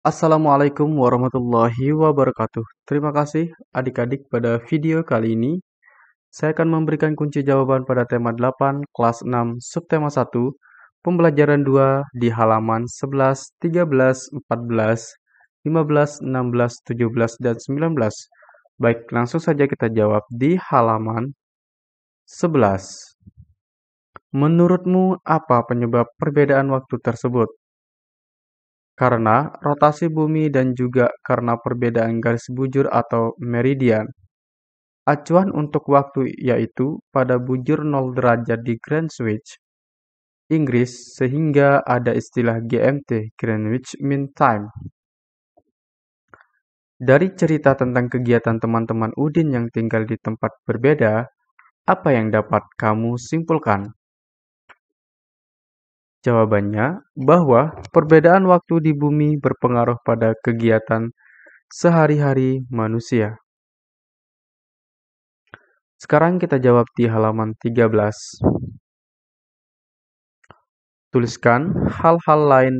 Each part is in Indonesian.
Assalamualaikum warahmatullahi wabarakatuh. Terima kasih adik-adik pada video kali ini. Saya akan memberikan kunci jawaban pada tema 8, kelas 6, subtema 1, pembelajaran 2 di halaman 11, 13, 14, 15, 16, 17, dan 19. Baik, langsung saja kita jawab di halaman 11. Menurutmu apa penyebab perbedaan waktu tersebut? Karena rotasi bumi dan juga karena perbedaan garis bujur atau meridian. Acuan untuk waktu yaitu pada bujur 0 derajat di Greenwich, Inggris, sehingga ada istilah GMT, Greenwich Mean Time. Dari cerita tentang kegiatan teman-teman Udin yang tinggal di tempat berbeda, apa yang dapat kamu simpulkan? Jawabannya bahwa perbedaan waktu di bumi berpengaruh pada kegiatan sehari-hari manusia. Sekarang kita jawab di halaman 13. Tuliskan hal-hal lain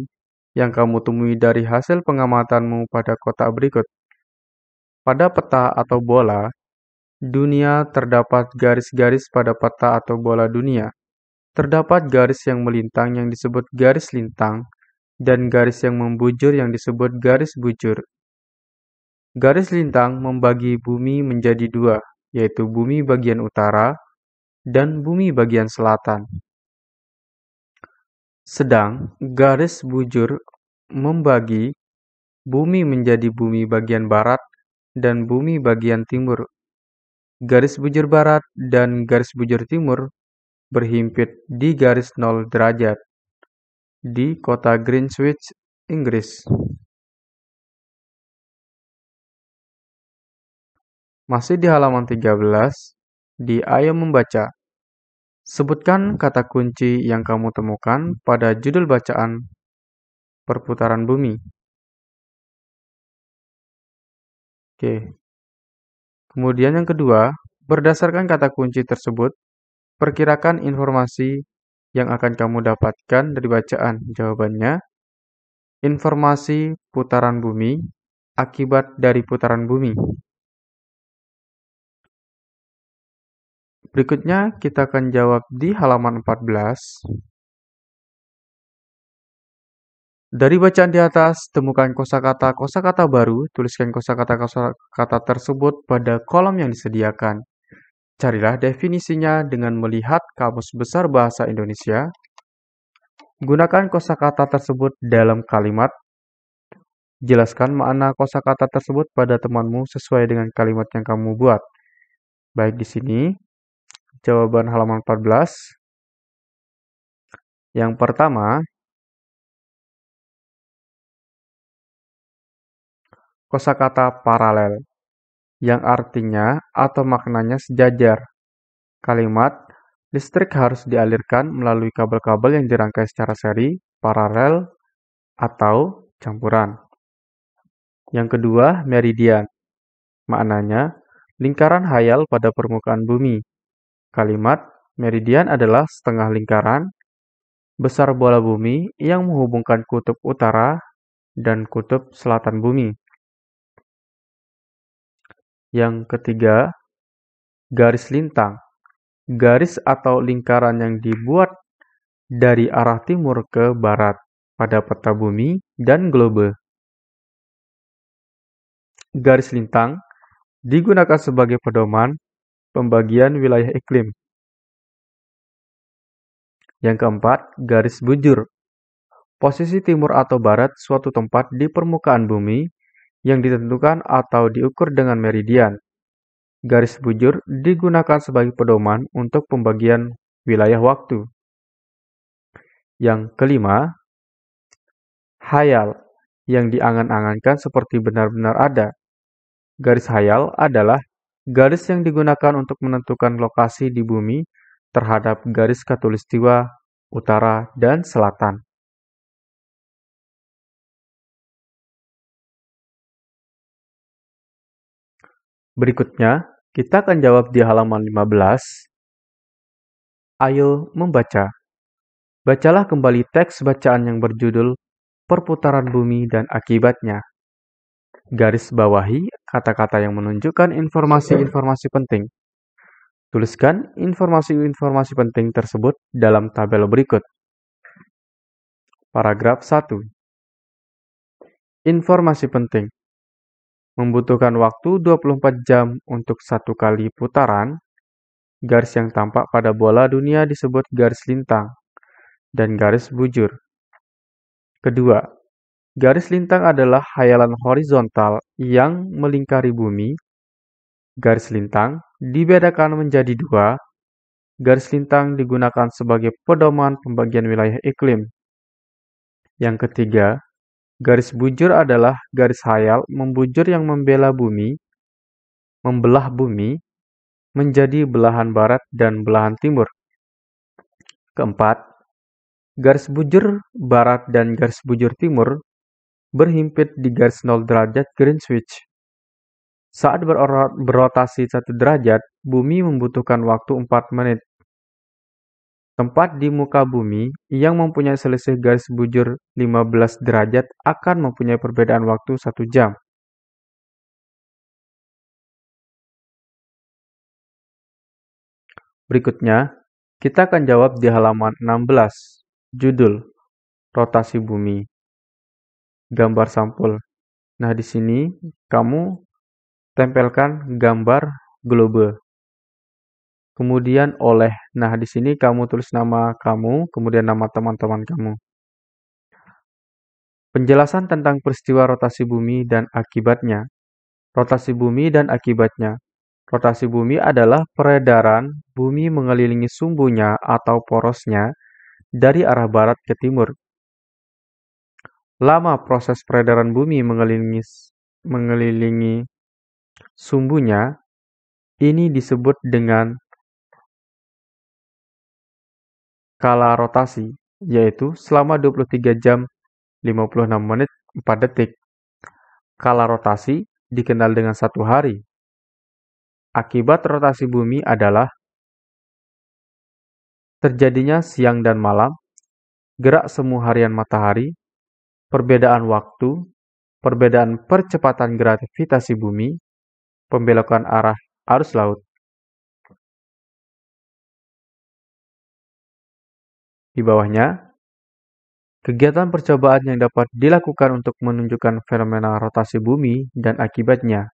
yang kamu temui dari hasil pengamatanmu pada kotak berikut. Pada peta atau bola dunia terdapat garis-garis pada peta atau bola dunia. Terdapat garis yang melintang yang disebut garis lintang dan garis yang membujur yang disebut garis bujur. Garis lintang membagi bumi menjadi dua, yaitu bumi bagian utara dan bumi bagian selatan. Sedang garis bujur membagi bumi menjadi bumi bagian barat dan bumi bagian timur. Garis bujur barat dan garis bujur timur berhimpit di garis 0 derajat di kota Greenwich, Inggris. Masih di halaman 13, di Ayo Membaca. Sebutkan kata kunci yang kamu temukan pada judul bacaan perputaran bumi. Oke. Kemudian yang kedua, berdasarkan kata kunci tersebut, perkirakan informasi yang akan kamu dapatkan dari bacaan. Jawabannya, informasi putaran bumi, akibat dari putaran bumi. Berikutnya kita akan jawab di halaman 14. Dari bacaan di atas, temukan kosakata baru, tuliskan kosakata tersebut pada kolom yang disediakan. Carilah definisinya dengan melihat Kamus Besar Bahasa Indonesia. Gunakan kosakata tersebut dalam kalimat. Jelaskan makna kosakata tersebut pada temanmu sesuai dengan kalimat yang kamu buat. Baik, di sini jawaban halaman 14. Yang pertama, kosakata paralel, yang artinya atau maknanya sejajar. Kalimat, listrik harus dialirkan melalui kabel-kabel yang dirangkai secara seri, paralel, atau campuran. Yang kedua, meridian. Maknanya, lingkaran hayal pada permukaan bumi. Kalimat, meridian adalah setengah lingkaran besar bola bumi yang menghubungkan kutub utara dan kutub selatan bumi. Yang ketiga, garis lintang. Garis atau lingkaran yang dibuat dari arah timur ke barat pada peta bumi dan globe. Garis lintang digunakan sebagai pedoman pembagian wilayah iklim. Yang keempat, garis bujur. Posisi timur atau barat suatu tempat di permukaan bumi yang ditentukan atau diukur dengan meridian. Garis bujur digunakan sebagai pedoman untuk pembagian wilayah waktu. Yang kelima, hayal yang diangan-angankan seperti benar-benar ada. Garis hayal adalah garis yang digunakan untuk menentukan lokasi di bumi terhadap garis khatulistiwa, utara, dan selatan. Berikutnya, kita akan jawab di halaman 15. Ayo membaca. Bacalah kembali teks bacaan yang berjudul perputaran bumi dan akibatnya. Garis bawahi kata-kata yang menunjukkan informasi-informasi penting. Tuliskan informasi-informasi penting tersebut dalam tabel berikut. Paragraf 1. Informasi penting. Membutuhkan waktu 24 jam untuk satu kali putaran. Garis yang tampak pada bola dunia disebut garis lintang dan garis bujur. Kedua, garis lintang adalah hayalan horizontal yang melingkari bumi. Garis lintang dibedakan menjadi dua. Garis lintang digunakan sebagai pedoman pembagian wilayah iklim. Yang ketiga, garis bujur adalah garis hayal membujur yang membelah bumi, membelah bumi menjadi belahan barat dan belahan timur. Keempat, garis bujur barat dan garis bujur timur berhimpit di garis 0 derajat Greenwich. Saat berotasi 1 derajat, bumi membutuhkan waktu 4 menit. Tempat di muka bumi yang mempunyai selisih garis bujur 15 derajat akan mempunyai perbedaan waktu 1 jam. Berikutnya, kita akan jawab di halaman 16. Judul, rotasi bumi. Gambar sampul. Nah, di sini kamu tempelkan gambar globe. Kemudian oleh. Nah, di sini kamu tulis nama kamu, kemudian nama teman-teman kamu. Penjelasan tentang peristiwa rotasi bumi dan akibatnya. Rotasi bumi dan akibatnya. Rotasi bumi adalah peredaran bumi mengelilingi sumbunya atau porosnya dari arah barat ke timur. Lama proses peredaran bumi mengelilingi sumbunya ini disebut dengan skala rotasi, yaitu selama 23 jam 56 menit 4 detik. Skala rotasi dikenal dengan 1 hari. Akibat rotasi bumi adalah terjadinya siang dan malam, gerak semu harian matahari, perbedaan waktu, perbedaan percepatan gravitasi bumi, pembelokan arah arus laut. Di bawahnya, kegiatan percobaan yang dapat dilakukan untuk menunjukkan fenomena rotasi bumi dan akibatnya.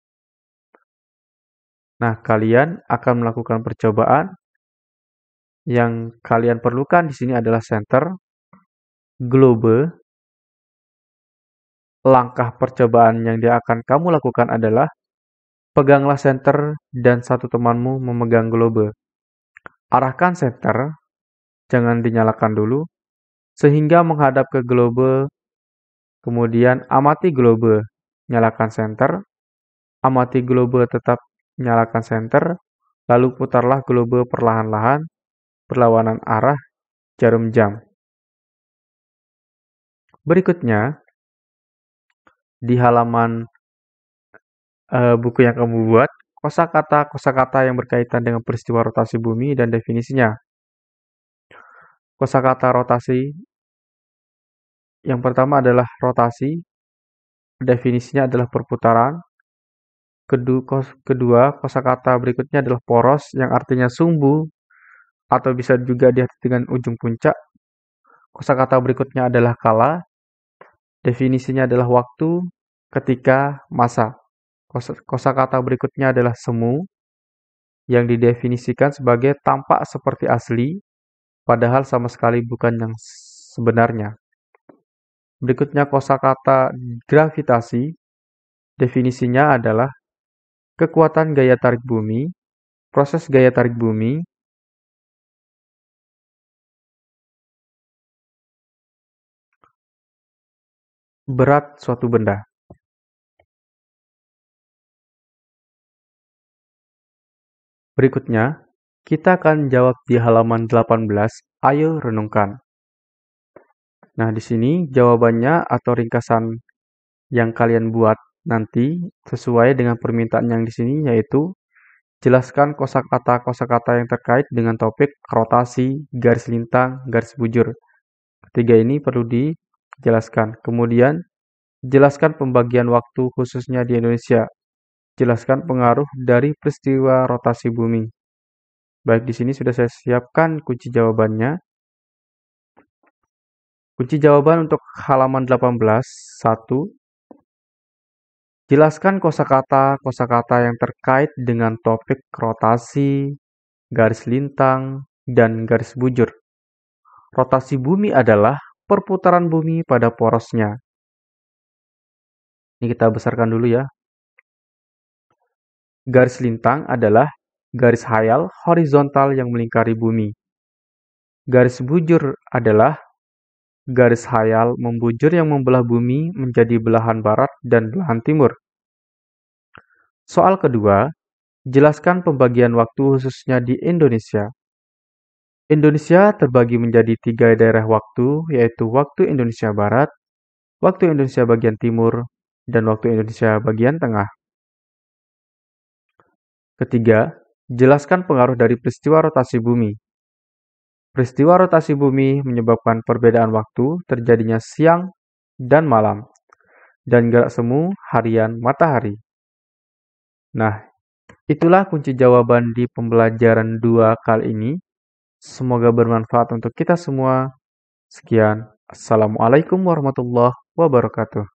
Nah, kalian akan melakukan percobaan. Yang kalian perlukan di sini adalah senter, globe. Langkah percobaan yang akan kamu lakukan adalah peganglah senter dan satu temanmu memegang globe. Arahkan senter, jangan dinyalakan dulu, sehingga menghadap ke globe. Kemudian amati globe, nyalakan senter, amati globe tetap nyalakan senter, lalu putarlah globe perlahan-lahan, berlawanan arah jarum jam. Berikutnya, di halaman buku yang kamu buat, kosakata yang berkaitan dengan peristiwa rotasi bumi dan definisinya. Kosakata rotasi yang pertama adalah rotasi, definisinya adalah perputaran. Kedua, kosakata berikutnya adalah poros, yang artinya sumbu, atau bisa juga diartikan dengan ujung puncak. Kosakata berikutnya adalah kala, definisinya adalah waktu, ketika, masa. Kosakata berikutnya adalah semu, yang didefinisikan sebagai tampak seperti asli, padahal sama sekali bukan yang sebenarnya. Berikutnya kosakata gravitasi, definisinya adalah kekuatan gaya tarik bumi, proses gaya tarik bumi, berat suatu benda. Berikutnya, kita akan jawab di halaman 18. Ayo renungkan. Nah, di sini jawabannya atau ringkasan yang kalian buat nanti sesuai dengan permintaan yang di sini, yaitu jelaskan kosakata yang terkait dengan topik rotasi, garis lintang, garis bujur. Ketiga ini perlu Jelaskan. Kemudian, jelaskan pembagian waktu khususnya di Indonesia. Jelaskan pengaruh dari peristiwa rotasi bumi. Baik, di sini sudah saya siapkan kunci jawabannya. Kunci jawaban untuk halaman 18, 1. Jelaskan kosakata yang terkait dengan topik rotasi, garis lintang, dan garis bujur. Rotasi bumi adalah perputaran bumi pada porosnya. Ini kita besarkan dulu ya. Garis lintang adalah garis khayal horizontal yang melingkari bumi. Garis bujur adalah garis khayal membujur yang membelah bumi menjadi belahan barat dan belahan timur. Soal kedua, jelaskan pembagian waktu khususnya di Indonesia. Indonesia terbagi menjadi 3 daerah waktu, yaitu waktu Indonesia Barat, waktu Indonesia bagian timur, dan waktu Indonesia bagian tengah. Ketiga, jelaskan pengaruh dari peristiwa rotasi bumi. Peristiwa rotasi bumi menyebabkan perbedaan waktu terjadinya siang dan malam, dan gerak semu harian matahari. Nah, itulah kunci jawaban di pembelajaran 2 kali ini. Semoga bermanfaat untuk kita semua. Sekian. Assalamualaikum warahmatullahi wabarakatuh.